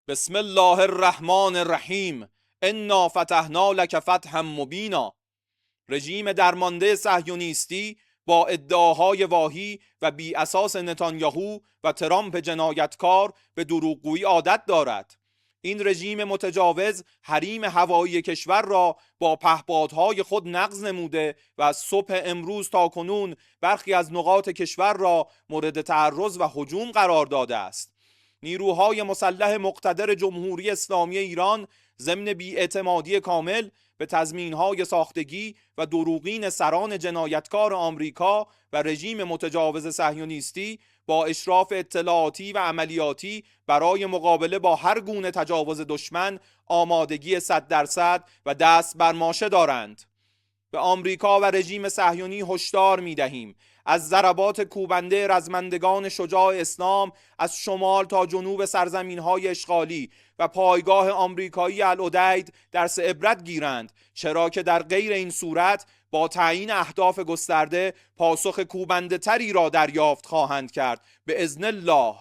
بسم الله الرحمن الرحیم. انا فتحنا لک فتحا مبینا. رژیم درمانده صهیونیستی با ادعاهای واهی و بی اساس نتانیاهو و ترامپ جنایتکار به دروغگویی عادت دارد. این رژیم متجاوز حریم هوایی کشور را با پهپادهای خود نقض نموده و از صبح امروز تا کنون برخی از نقاط کشور را مورد تعرض و هجوم قرار داده است. نیروهای مسلح مقتدر جمهوری اسلامی ایران ضمن بی‌اعتمادی کامل به تضمینهای ساختگی و دروغین سران جنایتکار آمریکا و رژیم متجاوز صهیونیستی با اشراف اطلاعاتی و عملیاتی برای مقابله با هر گونه تجاوز دشمن آمادگی 100% و دست بر ماشه دارند. به آمریکا و رژیم صهیونی هشدار می‌دهیم از ضربات کوبنده رزمندگان شجاع اسلام از شمال تا جنوب سرزمین‌های اشغالی و پایگاه آمریکایی العدید درس عبرت گیرند، چرا که در غیر این صورت با تعیین اهداف گسترده پاسخ کوبنده تری را دریافت خواهند کرد به اذن الله.